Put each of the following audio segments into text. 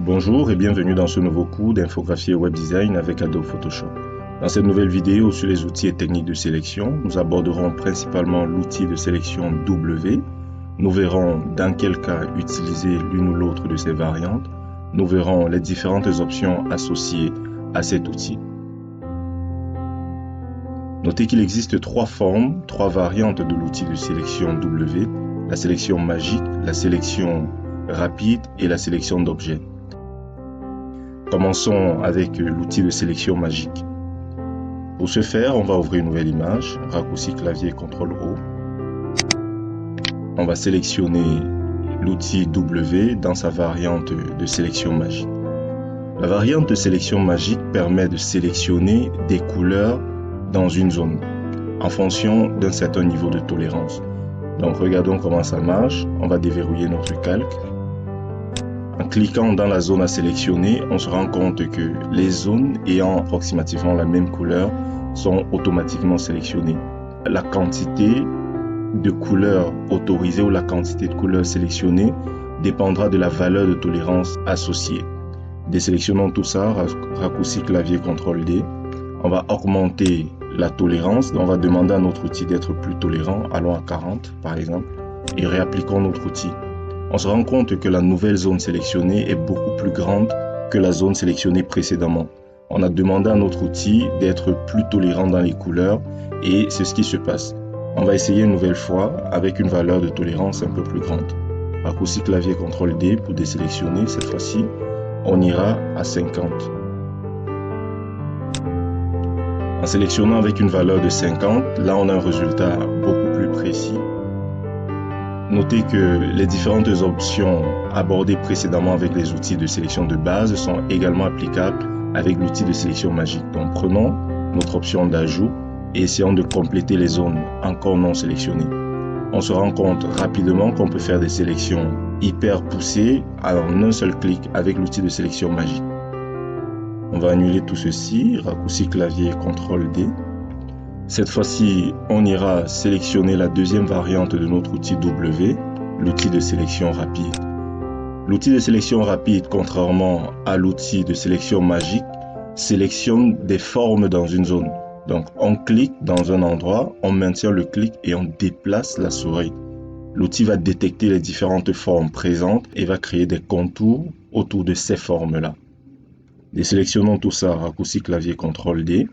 Bonjour et bienvenue dans ce nouveau cours d'infographie et web design avec Adobe Photoshop. Dans cette nouvelle vidéo sur les outils et techniques de sélection, nous aborderons principalement l'outil de sélection W. Nous verrons dans quel cas utiliser l'une ou l'autre de ces variantes. Nous verrons les différentes options associées à cet outil. Notez qu'il existe trois variantes de l'outil de sélection W, la sélection magique, la sélection rapide et la sélection d'objets. Commençons avec l'outil de sélection magique. Pour ce faire, on va ouvrir une nouvelle image, raccourci clavier CTRL-O. On va sélectionner l'outil W dans sa variante de sélection magique. La variante de sélection magique permet de sélectionner des couleurs dans une zone en fonction d'un certain niveau de tolérance. Donc regardons comment ça marche. On va déverrouiller notre calque. En cliquant dans la zone à sélectionner, on se rend compte que les zones ayant approximativement la même couleur sont automatiquement sélectionnées. La quantité de couleurs autorisées ou la quantité de couleurs sélectionnées dépendra de la valeur de tolérance associée. Désélectionnons tout ça, raccourci clavier CTRL-D. On va augmenter la tolérance, on va demander à notre outil d'être plus tolérant, allons à 40 par exemple, et réappliquons notre outil. On se rend compte que la nouvelle zone sélectionnée est beaucoup plus grande que la zone sélectionnée précédemment. On a demandé à notre outil d'être plus tolérant dans les couleurs et c'est ce qui se passe. On va essayer une nouvelle fois avec une valeur de tolérance un peu plus grande. Raccourci clavier CTRL-D pour désélectionner, cette fois-ci, on ira à 50. En sélectionnant avec une valeur de 50, là on a un résultat beaucoup plus précis. Notez que les différentes options abordées précédemment avec les outils de sélection de base sont également applicables avec l'outil de sélection magique. Donc prenons notre option d'ajout et essayons de compléter les zones encore non sélectionnées. On se rend compte rapidement qu'on peut faire des sélections hyper poussées en un seul clic avec l'outil de sélection magique. On va annuler tout ceci, raccourci clavier CTRL-D. Cette fois-ci, on ira sélectionner la deuxième variante de notre outil W, l'outil de sélection rapide. L'outil de sélection rapide, contrairement à l'outil de sélection magique, sélectionne des formes dans une zone. Donc, on clique dans un endroit, on maintient le clic et on déplace la souris. L'outil va détecter les différentes formes présentes et va créer des contours autour de ces formes-là. Désélectionnons tout ça, raccourci clavier CTRL-D.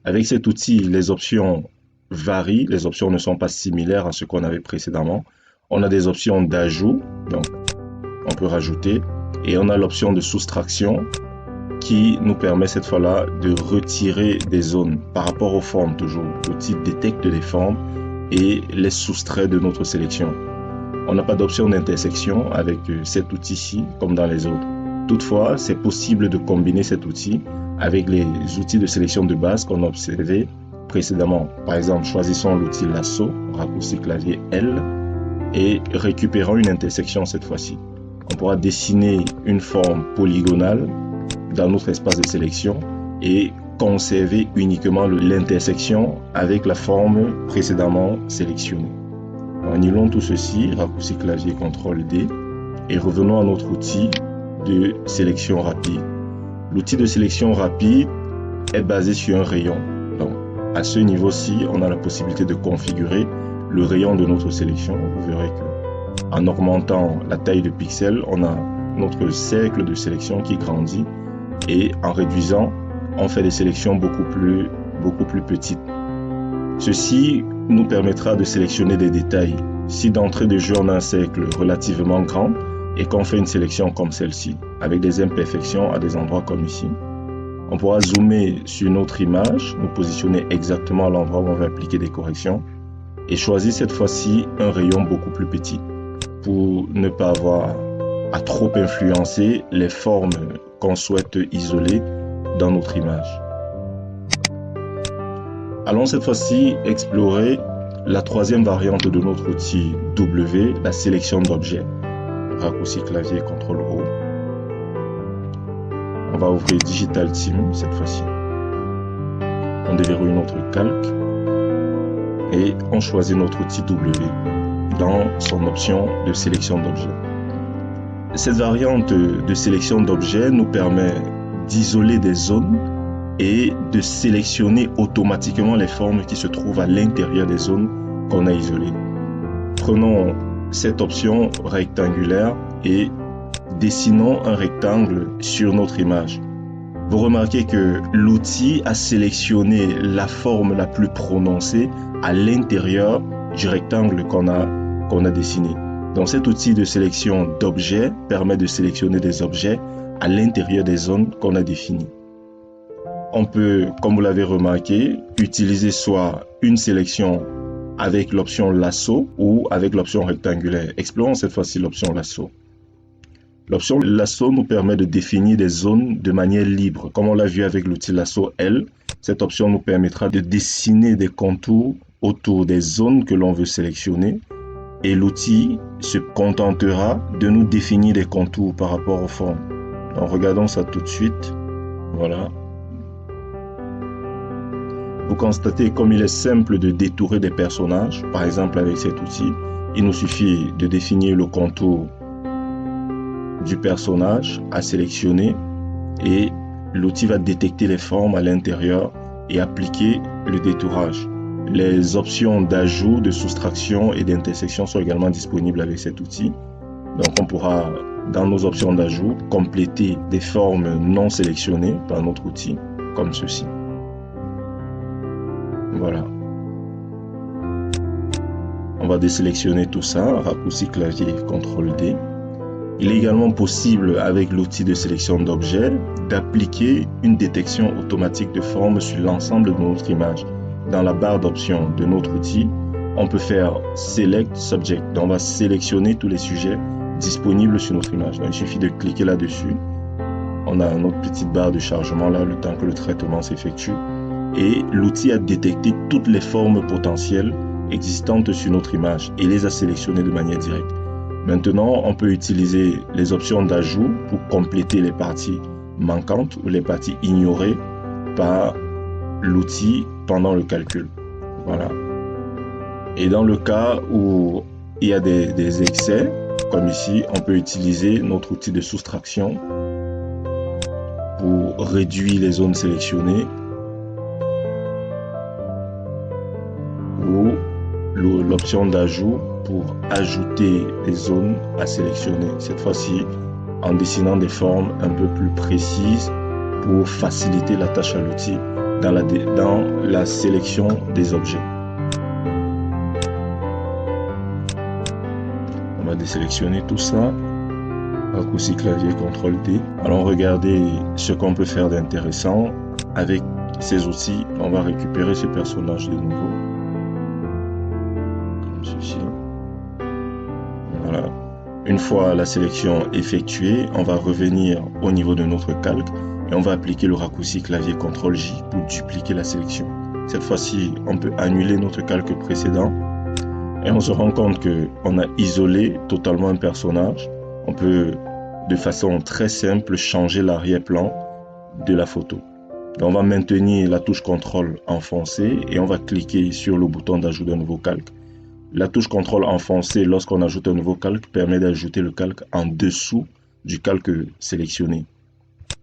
Avec cet outil, les options varient, les options ne sont pas similaires à ce qu'on avait précédemment. On a des options d'ajout, donc on peut rajouter, et on a l'option de soustraction qui nous permet cette fois-là de retirer des zones par rapport aux formes toujours. L'outil détecte les formes et les soustrait de notre sélection. On n'a pas d'option d'intersection avec cet outil-ci comme dans les autres. Toutefois, c'est possible de combiner cet outil avec les outils de sélection de base qu'on a observés précédemment. Par exemple, choisissons l'outil lasso, raccourci clavier L, et récupérons une intersection cette fois-ci. On pourra dessiner une forme polygonale dans notre espace de sélection et conserver uniquement l'intersection avec la forme précédemment sélectionnée. Annulons tout ceci, raccourci clavier CTRL-D, et revenons à notre outil de sélection rapide. L'outil de sélection rapide est basé sur un rayon. Donc, à ce niveau-ci, on a la possibilité de configurer le rayon de notre sélection. Vous verrez que en augmentant la taille de pixels, on a notre cercle de sélection qui grandit et en réduisant, on fait des sélections beaucoup plus petites. Ceci nous permettra de sélectionner des détails. Si d'entrée de jeu, on a un cercle relativement grand, et qu'on fait une sélection comme celle-ci, avec des imperfections à des endroits comme ici, on pourra zoomer sur notre image, nous positionner exactement à l'endroit où on va appliquer des corrections, et choisir cette fois-ci un rayon beaucoup plus petit, pour ne pas avoir à trop influencer les formes qu'on souhaite isoler dans notre image. Allons cette fois-ci explorer la troisième variante de notre outil W, la sélection d'objets. Raccourci clavier CTRL-O. On va ouvrir Digital Team cette fois-ci. On déverrouille notre calque et on choisit notre outil W dans son option de sélection d'objets. Cette variante de sélection d'objets nous permet d'isoler des zones et de sélectionner automatiquement les formes qui se trouvent à l'intérieur des zones qu'on a isolées. Prenons cette option rectangulaire et dessinons un rectangle sur notre image. Vous remarquez que l'outil a sélectionné la forme la plus prononcée à l'intérieur du rectangle qu'on a dessiné. Donc cet outil de sélection d'objets permet de sélectionner des objets à l'intérieur des zones qu'on a définies. On peut, comme vous l'avez remarqué, utiliser soit une sélection avec l'option lasso ou avec l'option rectangulaire. Explorons cette fois-ci l'option lasso. L'option lasso nous permet de définir des zones de manière libre. Comme on l'a vu avec l'outil lasso L, cette option nous permettra de dessiner des contours autour des zones que l'on veut sélectionner et l'outil se contentera de nous définir des contours par rapport aux formes. Donc regardons ça tout de suite. Voilà. Vous constatez comme il est simple de détourer des personnages. Par exemple avec cet outil, il nous suffit de définir le contour du personnage à sélectionner et l'outil va détecter les formes à l'intérieur et appliquer le détourage. Les options d'ajout, de soustraction et d'intersection sont également disponibles avec cet outil. Donc on pourra, dans nos options d'ajout, compléter des formes non sélectionnées par notre outil, comme ceci. Voilà. On va désélectionner tout ça, raccourci clavier CTRL-D. Il est également possible, avec l'outil de sélection d'objets, d'appliquer une détection automatique de forme sur l'ensemble de notre image. Dans la barre d'options de notre outil, on peut faire Select Subject. Donc, on va sélectionner tous les sujets disponibles sur notre image. Donc, il suffit de cliquer là-dessus. On a notre petite barre de chargement là, le temps que le traitement s'effectue. Et l'outil a détecté toutes les formes potentielles existantes sur notre image et les a sélectionnées de manière directe. Maintenant, on peut utiliser les options d'ajout pour compléter les parties manquantes ou les parties ignorées par l'outil pendant le calcul. Voilà. Et dans le cas où il y a des excès, comme ici, on peut utiliser notre outil de soustraction pour réduire les zones sélectionnées ou l'option d'ajout pour ajouter des zones à sélectionner. Cette fois-ci, en dessinant des formes un peu plus précises pour faciliter la tâche à l'outil dans la sélection des objets. On va désélectionner tout ça. Raccourci clavier CTRL-D. Allons regarder ce qu'on peut faire d'intéressant avec ces outils. On va récupérer ce personnage de nouveau. Comme ceci. Voilà. Une fois la sélection effectuée, on va revenir au niveau de notre calque et on va appliquer le raccourci clavier CTRL-J pour dupliquer la sélection. Cette fois-ci, on peut annuler notre calque précédent et on se rend compte qu'on a isolé totalement un personnage. On peut, de façon très simple, changer l'arrière-plan de la photo. Donc, on va maintenir la touche CTRL enfoncée et on va cliquer sur le bouton d'ajout d'un nouveau calque. La touche CTRL enfoncée lorsqu'on ajoute un nouveau calque permet d'ajouter le calque en dessous du calque sélectionné.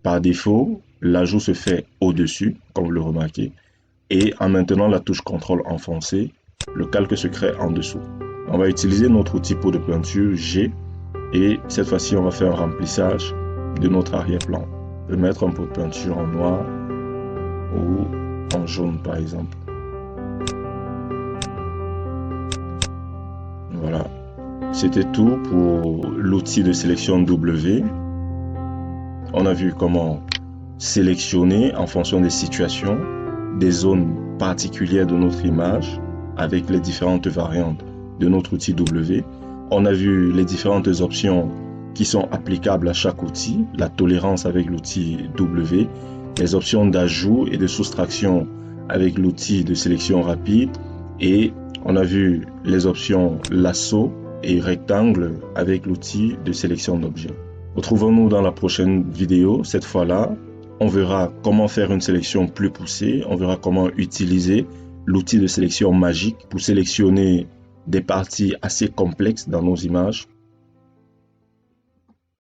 Par défaut, l'ajout se fait au-dessus, comme vous le remarquez, et en maintenant la touche CTRL enfoncée, le calque se crée en dessous. On va utiliser notre outil pot de peinture G et cette fois-ci on va faire un remplissage de notre arrière-plan. On peut mettre un pot de peinture en noir ou en jaune par exemple. Voilà, c'était tout pour l'outil de sélection W. On a vu comment sélectionner en fonction des situations, des zones particulières de notre image avec les différentes variantes de notre outil W. On a vu les différentes options qui sont applicables à chaque outil, la tolérance avec l'outil W, les options d'ajout et de soustraction avec l'outil de sélection rapide et on a vu les options lasso et rectangle avec l'outil de sélection d'objets. Retrouvons-nous dans la prochaine vidéo. Cette fois-là, on verra comment faire une sélection plus poussée. On verra comment utiliser l'outil de sélection magique pour sélectionner des parties assez complexes dans nos images